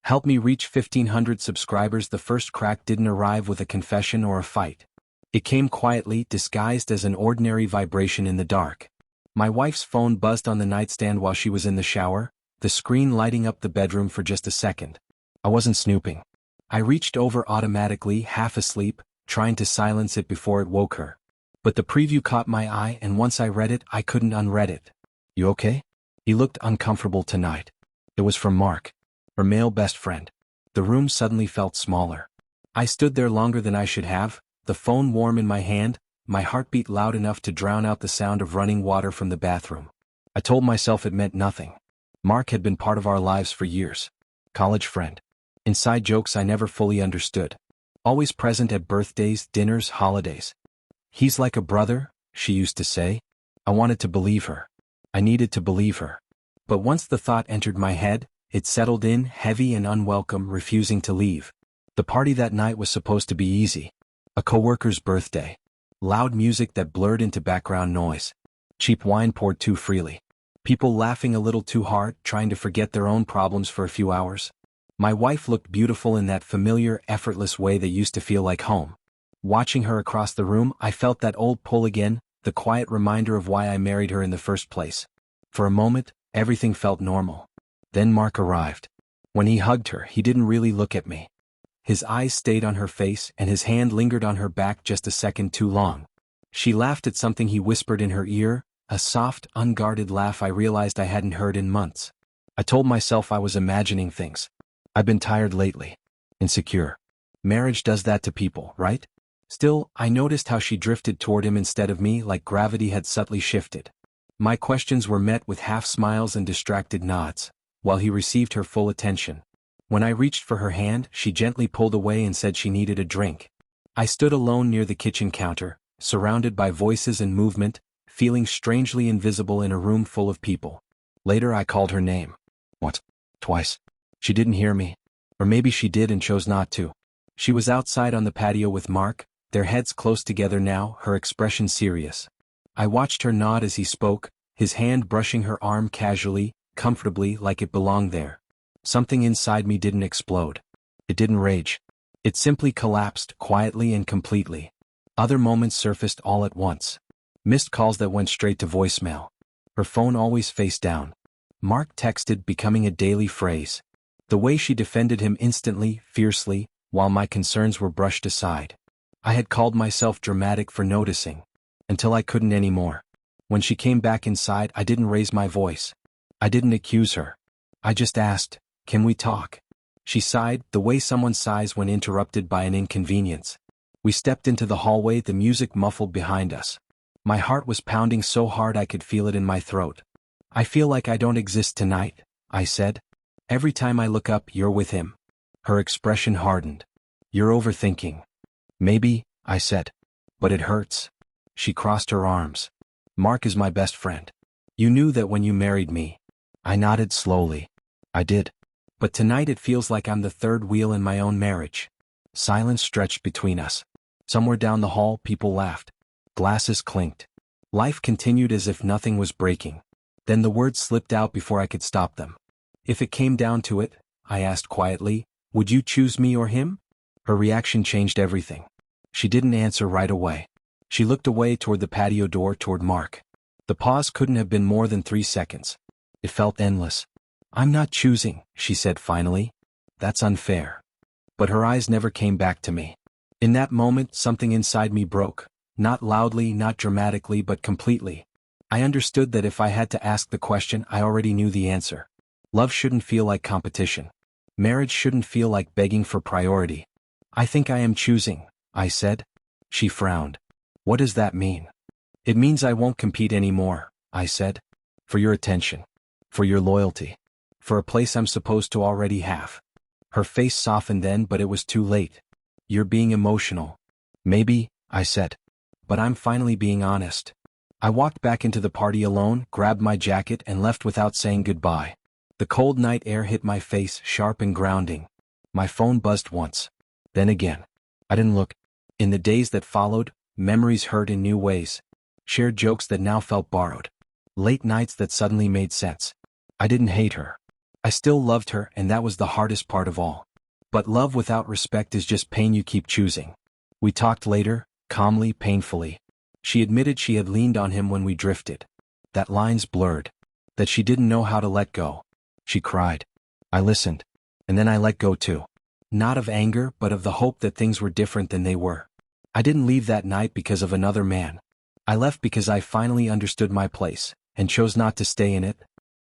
Help me reach 1,500 subscribers. The first crack didn't arrive with a confession or a fight. It came quietly, disguised as an ordinary vibration in the dark. My wife's phone buzzed on the nightstand while she was in the shower, the screen lighting up the bedroom for just a second. I wasn't snooping. I reached over automatically, half asleep, trying to silence it before it woke her. But the preview caught my eye, and once I read it, I couldn't unread it. "You okay?" He looked uncomfortable tonight. It was from Mark, her male best friend. The room suddenly felt smaller. I stood there longer than I should have, the phone warm in my hand, my heartbeat loud enough to drown out the sound of running water from the bathroom. I told myself it meant nothing. Mark had been part of our lives for years. College friend. Inside jokes I never fully understood. Always present at birthdays, dinners, holidays. "He's like a brother," she used to say. I wanted to believe her. I needed to believe her. But once the thought entered my head, it settled in, heavy and unwelcome, refusing to leave. The party that night was supposed to be easy. A coworker's birthday. Loud music that blurred into background noise. Cheap wine poured too freely. People laughing a little too hard, trying to forget their own problems for a few hours. My wife looked beautiful in that familiar, effortless way that used to feel like home. Watching her across the room, I felt that old pull again, the quiet reminder of why I married her in the first place. For a moment, everything felt normal. Then Mark arrived. When he hugged her, he didn't really look at me. His eyes stayed on her face, and his hand lingered on her back just a second too long. She laughed at something he whispered in her ear, a soft, unguarded laugh I realized I hadn't heard in months. I told myself I was imagining things. I've been tired lately. Insecure. Marriage does that to people, right? Still, I noticed how she drifted toward him instead of me, like gravity had subtly shifted. My questions were met with half smiles and distracted nods, while he received her full attention. When I reached for her hand, she gently pulled away and said she needed a drink. I stood alone near the kitchen counter, surrounded by voices and movement, feeling strangely invisible in a room full of people. Later I called her name. What? Twice. She didn't hear me. Or maybe she did and chose not to. She was outside on the patio with Mark, their heads close together now, her expression serious. I watched her nod as he spoke, his hand brushing her arm casually, comfortably, like it belonged there. Something inside me didn't explode. It didn't rage. It simply collapsed, quietly and completely. Other moments surfaced all at once. Missed calls that went straight to voicemail. Her phone always face down. Mark texted, becoming a daily phrase. The way she defended him instantly, fiercely, while my concerns were brushed aside. I had called myself dramatic for noticing. Until I couldn't anymore. When she came back inside, I didn't raise my voice. I didn't accuse her. I just asked, "Can we talk?" She sighed, the way someone sighs when interrupted by an inconvenience. We stepped into the hallway, the music muffled behind us. My heart was pounding so hard I could feel it in my throat. "I feel like I don't exist tonight," I said. "Every time I look up, you're with him." Her expression hardened. "You're overthinking." "Maybe," I said. "But it hurts." She crossed her arms. "Mark is my best friend. You knew that when you married me." I nodded slowly. "I did. But tonight it feels like I'm the third wheel in my own marriage." Silence stretched between us. Somewhere down the hall, people laughed. Glasses clinked. Life continued as if nothing was breaking. Then the words slipped out before I could stop them. "If it came down to it," I asked quietly, "would you choose me or him?" Her reaction changed everything. She didn't answer right away. She looked away toward the patio door, toward Mark. The pause couldn't have been more than 3 seconds. It felt endless. "I'm not choosing," she said finally. "That's unfair." But her eyes never came back to me. In that moment, something inside me broke. Not loudly, not dramatically, but completely. I understood that if I had to ask the question, I already knew the answer. Love shouldn't feel like competition. Marriage shouldn't feel like begging for priority. "I think I am choosing," I said. She frowned. "What does that mean?" "It means I won't compete anymore," I said. "For your attention. For your loyalty. For a place I'm supposed to already have." Her face softened then, but it was too late. "You're being emotional." "Maybe," I said. "But I'm finally being honest." I walked back into the party alone, grabbed my jacket, and left without saying goodbye. The cold night air hit my face, sharp and grounding. My phone buzzed once. Then again. I didn't look. In the days that followed, memories hurt in new ways. Shared jokes that now felt borrowed. Late nights that suddenly made sense. I didn't hate her. I still loved her, and that was the hardest part of all. But love without respect is just pain you keep choosing. We talked later, calmly, painfully. She admitted she had leaned on him when we drifted. That line's blurred. That she didn't know how to let go. She cried. I listened. And then I let go too. Not of anger, but of the hope that things were different than they were. I didn't leave that night because of another man. I left because I finally understood my place, and chose not to stay in it,